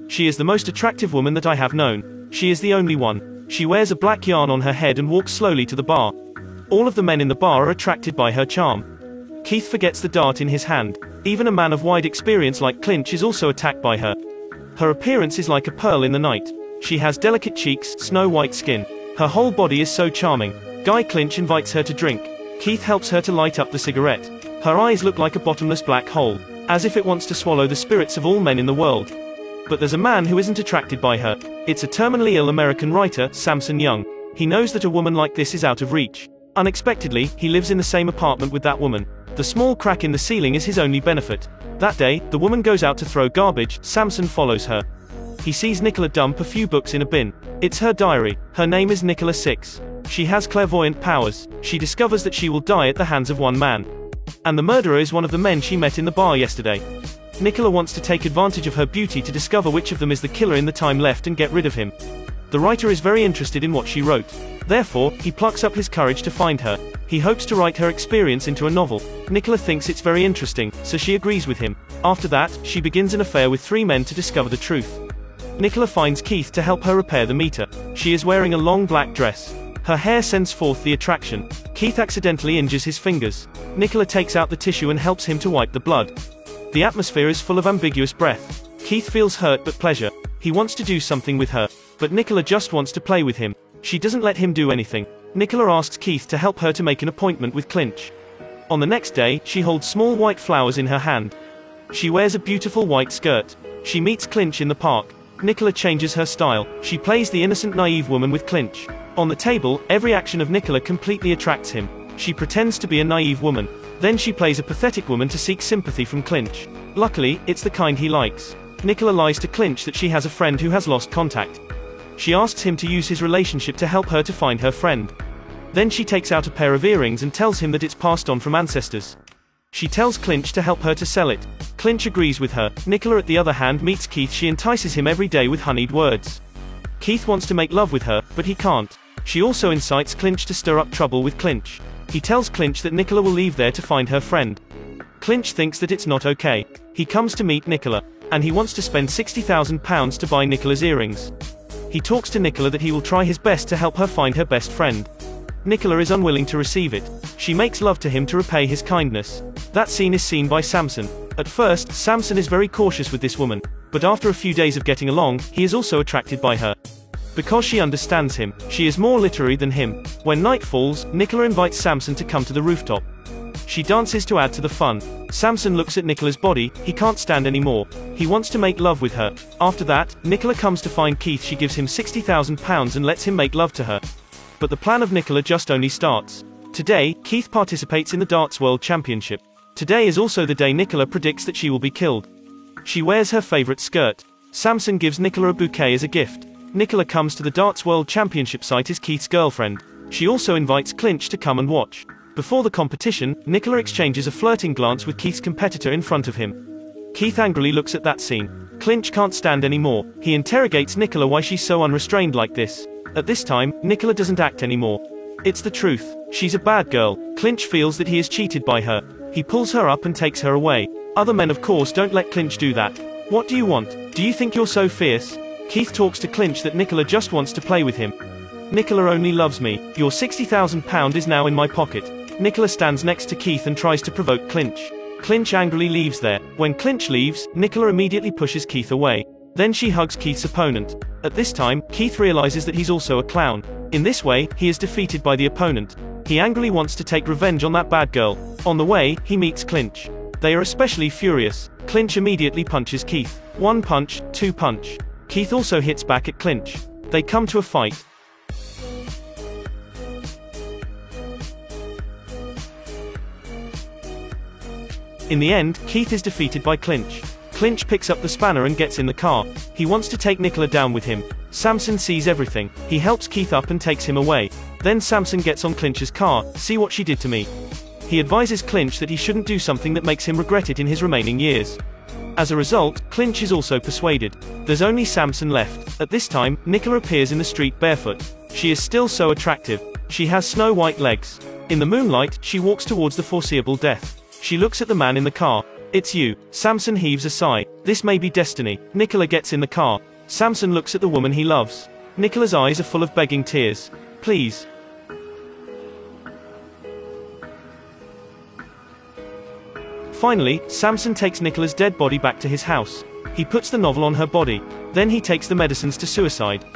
She is the most attractive woman that I have known. She is the only one. She wears a black yarn on her head and walks slowly to the bar. All of the men in the bar are attracted by her charm. Keith forgets the dart in his hand. Even a man of wide experience like Clinch is also attacked by her. Her appearance is like a pearl in the night. She has delicate cheeks, snow-white skin. Her whole body is so charming. Guy Clinch invites her to drink. Keith helps her to light up the cigarette. Her eyes look like a bottomless black hole, as if it wants to swallow the spirits of all men in the world. But there's a man who isn't attracted by her. It's a terminally ill American writer, Samson Young. He knows that a woman like this is out of reach. Unexpectedly, he lives in the same apartment with that woman. The small crack in the ceiling is his only benefit. That day, the woman goes out to throw garbage. Samson follows her. He sees Nicola dump a few books in a bin. It's her diary. Her name is Nicola 6. She has clairvoyant powers. She discovers that she will die at the hands of one man. And the murderer is one of the men she met in the bar yesterday. Nicola wants to take advantage of her beauty to discover which of them is the killer in the time left and get rid of him. The writer is very interested in what she wrote. Therefore, he plucks up his courage to find her. He hopes to write her experience into a novel. Nicola thinks it's very interesting, so she agrees with him. After that, she begins an affair with 3 men to discover the truth. Nicola finds Keith to help her repair the meter. She is wearing a long black dress. Her hair sends forth the attraction. Keith accidentally injures his fingers. Nicola takes out the tissue and helps him to wipe the blood. The atmosphere is full of ambiguous breath. Keith feels hurt but pleasure. He wants to do something with her, but Nicola just wants to play with him. She doesn't let him do anything. Nicola asks Keith to help her to make an appointment with Clinch. On the next day, she holds small white flowers in her hand. She wears a beautiful white skirt. She meets Clinch in the park. Nicola changes her style. She plays the innocent naive woman with Clinch. On the table, every action of Nicola completely attracts him. She pretends to be a naive woman. Then she plays a pathetic woman to seek sympathy from Clinch. Luckily, it's the kind he likes. Nicola lies to Clinch that she has a friend who has lost contact. She asks him to use his relationship to help her to find her friend. Then she takes out a pair of earrings and tells him that it's passed on from ancestors. She tells Clinch to help her to sell it. Clinch agrees with her. Nicola, at the other hand, meets Keith. She entices him every day with honeyed words. Keith wants to make love with her, but he can't. She also incites Clinch to stir up trouble with Clinch. He tells Clinch that Nicola will leave there to find her friend. Clinch thinks that it's not okay. He comes to meet Nicola, and he wants to spend £60,000 to buy Nicola's earrings. He talks to Nicola that he will try his best to help her find her best friend. Nicola is unwilling to receive it. She makes love to him to repay his kindness. That scene is seen by Samson. At first, Samson is very cautious with this woman, but after a few days of getting along, he is also attracted by her. Because she understands him, she is more literary than him. When night falls, Nicola invites Samson to come to the rooftop. She dances to add to the fun. Samson looks at Nicola's body. He can't stand anymore. He wants to make love with her. After that, Nicola comes to find Keith. She gives him £60,000 and lets him make love to her. But the plan of Nicola just only starts. Today, Keith participates in the Darts World Championship. Today is also the day Nicola predicts that she will be killed. She wears her favorite skirt. Samson gives Nicola a bouquet as a gift. Nicola comes to the Darts World Championship site as Keith's girlfriend. She also invites Clinch to come and watch. Before the competition, Nicola exchanges a flirting glance with Keith's competitor in front of him. Keith angrily looks at that scene. Clinch can't stand anymore. He interrogates Nicola why she's so unrestrained like this. At this time, Nicola doesn't act anymore. It's the truth. She's a bad girl. Clinch feels that he is cheated by her. He pulls her up and takes her away. Other men of course don't let Clinch do that. What do you want? Do you think you're so fierce? Keith talks to Clinch that Nicola just wants to play with him. Nicola only loves me. Your £60,000 is now in my pocket. Nicola stands next to Keith and tries to provoke Clinch. Clinch angrily leaves there. When Clinch leaves, Nicola immediately pushes Keith away. Then she hugs Keith's opponent. At this time, Keith realizes that he's also a clown. In this way, he is defeated by the opponent. He angrily wants to take revenge on that bad girl. On the way, he meets Clinch. They are especially furious. Clinch immediately punches Keith. 1 punch, 2 punch. Keith also hits back at Clinch. They come to a fight. In the end, Keith is defeated by Clinch. Clinch picks up the spanner and gets in the car. He wants to take Nicola down with him. Samson sees everything. He helps Keith up and takes him away. Then Samson gets on Clinch's car. See what she did to me. He advises Clinch that he shouldn't do something that makes him regret it in his remaining years. As a result, Clinch is also persuaded. There's only Samson left. At this time, Nicola appears in the street barefoot. She is still so attractive. She has snow-white legs. In the moonlight, she walks towards the foreseeable death. She looks at the man in the car. It's you. Samson heaves a sigh. This may be destiny. Nicola gets in the car. Samson looks at the woman he loves. Nicola's eyes are full of begging tears. Please. Finally, Samson takes Nicola's dead body back to his house. He puts the novel on her body. Then he takes the medicines to Suicide.